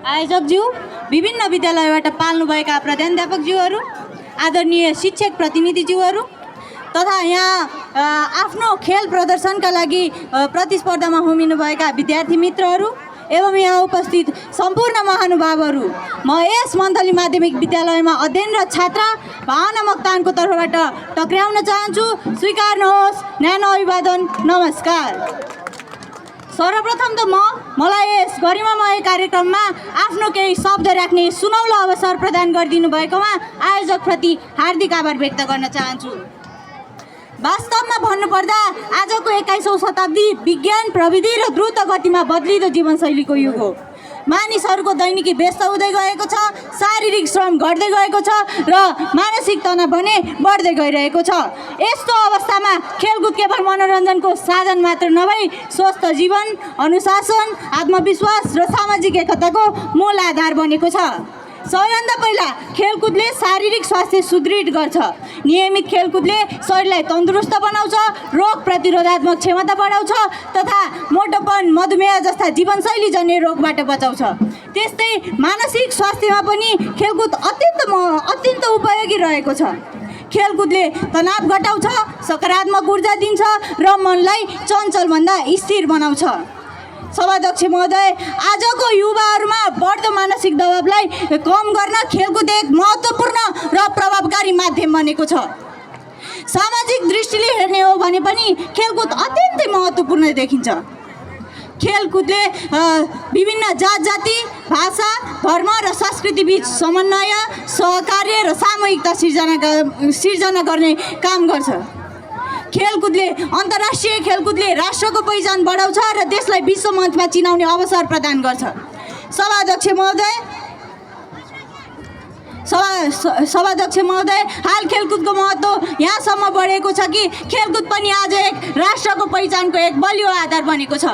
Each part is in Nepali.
आयोजकज्यू, विभिन्न विद्यालयबाट पाल्नुभएका प्रधानाध्यापकज्यूहरू, आदरणीय शिक्षक प्रतिनिधिज्यूहरू तथा यहाँ आफ्नो खेल प्रदर्शनका लागि प्रतिस्पर्धामा होमिनुभएका विद्यार्थी मित्रहरू एवं यहाँ उपस्थित सम्पूर्ण महानुभावहरू, म यस मन्थली माध्यमिक विद्यालयमा अध्ययनरत छात्रा भावना मोक्तानको तर्फबाट टक्र्याउन चाहन्छु। स्वीकार्नुहोस् न्यानो अभिवादन, नमस्कार। सर्वप्रथम त मलाई यस गरिमामय कार्यक्रममा आफ्नो केही शब्द राख्ने सुनौलो अवसर प्रदान गरिदिनु भएकोमा आयोजकप्रति हार्दिक आभार व्यक्त गर्न चाहन्छु। वास्तवमा भन्नुपर्दा आजको 21औं शताब्दी विज्ञान, प्रविधि र द्रुत गतिमा बदलिँदो जीवनशैलीको युग हो। मानिसहरूको दैनिकी व्यस्त हुँदै गएको छ, शारीरिक श्रम घट्दै गएको छ र मानसिक तनाव भने बढ्दै गइरहेको छ। यस्तो अवस्थामा खेलकुद केवल मनोरञ्जनको साधन मात्र नभई स्वस्थ जीवन, अनुशासन, आत्मविश्वास र सामाजिक एकताको मूल आधार बनेको छ। सबैभन्दा पहिला खेलकुदले शारीरिक स्वास्थ्य सुदृढ गर्छ। नियमित खेलकुदले शरीरलाई तन्दुरुस्त बनाउँछ, रोग प्रतिरोधात्मक क्षमता बढाउँछ तथा मोटोपन, मधुमेह जस्ता जीवनशैली जन्य रोगबाट बचाउँछ। त्यस्तै मानसिक स्वास्थ्यमा पनि खेलकुद अत्यन्त उपयोगी रहेको छ। खेलकुदले तनाव घटाउँछ, सकारात्मक ऊर्जा दिन्छ र मनलाई चञ्चलभन्दा स्थिर बनाउँछ। सभाध्यक्ष महोदय, आजको युवाहरूमा बढ्दो मानसिक दबावलाई कम गर्न खेलकुद एक महत्त्वपूर्ण र प्रभावकारी माध्यम बनेको छ। सामाजिक दृष्टिले हेर्ने हो भने पनि खेलकुद अत्यन्तै महत्त्वपूर्ण देखिन्छ। खेलकुदले विभिन्न जात जाति, भाषा, धर्म र संस्कृतिबीच समन्वय, सहकार्य र सामूहिकता सिर्जना गर्ने काम गर्छ। खेलकुदले अन्तर्राष्ट्रिय खेलकुदले राष्ट्रको पहिचान बढाउँछ र देशलाई विश्व मञ्चमा चिनाउने अवसर प्रदान गर्छ। सभाध्यक्ष महोदय, हाल खेलकुदको महत्त्व यहाँसम्म बढेको छ कि खेलकुद पनि आज एक राष्ट्रको पहिचानको एक बलियो आधार बनेको छ।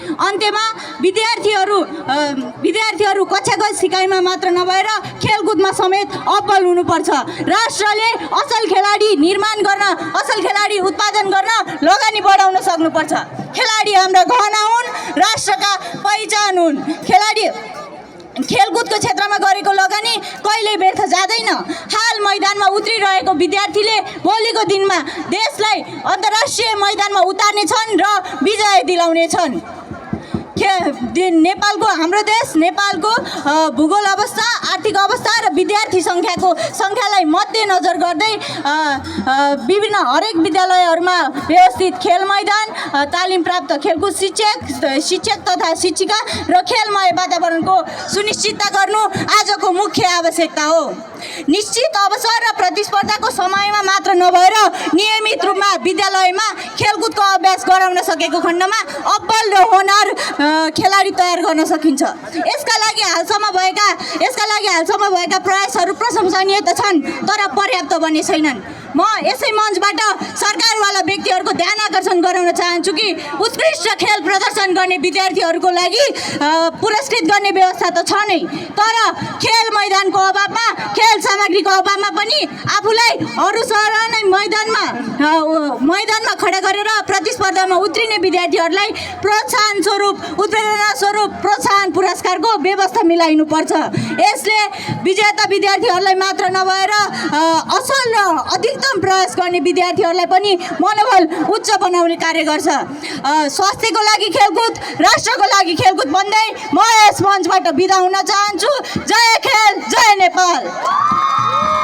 अन्त्यमा विद्यार्थीहरू कक्षागत सिकाइमा मात्र नभएर खेलकुदमा समेत अब्बल हुनुपर्छ। राष्ट्रले असल खेलाडी निर्माण गर्न, असल खेलाडी उत्पादन गर्न लगानी बढाउन सक्नुपर्छ। खेलाडी हाम्रा गहना हुन्, राष्ट्रका पहिचान हुन्। खेलकुदको क्षेत्रमा गरेको लगानी कहिल्यै व्यर्थ जाँदैन। हाल मैदानमा उत्रिरहेको विद्यार्थीले भोलिको दिनमा देशलाई अन्तर्राष्ट्रिय मैदानमा उतार्नेछन् र विजय दिलाउनेछन्। हाम्रो देश नेपालको भूगोल अवस्था, आर्थिक अवस्था र विद्यार्थी सङ्ख्यालाई मध्यनजर गर्दै विभिन्न हरेक विद्यालयहरूमा व्यवस्थित खेल मैदान, तालिम प्राप्त खेलकुद शिक्षक तथा शिक्षिका र खेलमय वातावरणको सुनिश्चितता गर्नु आजको मुख्य आवश्यकता हो। निश्चित अवसर र प्रतिस्पर्धाको समयमा मात्र नभएर नियमित रूपमा विद्यालयमा खेलकुदको अभ्यास गराउन सकेको खण्डमा अब्बल र होनहार खेलाडी तयार गर्न सकिन्छ। यसका लागि हालसम्म भएका प्रयासहरू प्रशंसनीय त छन्, तर पर्याप्त भने छैनन्। म यसै मञ्चबाट सरकारवाला व्यक्तिहरूको ध्यान आकर्षण गराउन चाहन्छु कि उत्कृष्ट खेल प्रदर्शन गर्ने विद्यार्थीहरूको लागि पुरस्कृत गर्ने व्यवस्था त छ नै, तर खेल मैदानको अभावमा, खेल सामग्रीको अभावमा पनि आफूलाई अरू सहर नै मैदानमा खडा गरेर प्रतिस्पर्धामा उत्रिने विद्यार्थीहरूलाई प्रोत्साहन पुरस्कारको व्यवस्था मिलाइनुपर्छ। यसले विजेता विद्यार्थीहरूलाई मात्र नभएर असल र अधिकतम प्रयास गर्ने विद्यार्थीहरूलाई पनि मनोबल उच्च बनाउने कार्य गर्छ। स्वास्थ्यको लागि खेलकुद, राष्ट्रको लागि खेलकुद भन्दै म यस मञ्चबाट बिदा हुन चाहन्छु। जय खेल, जय नेपाल।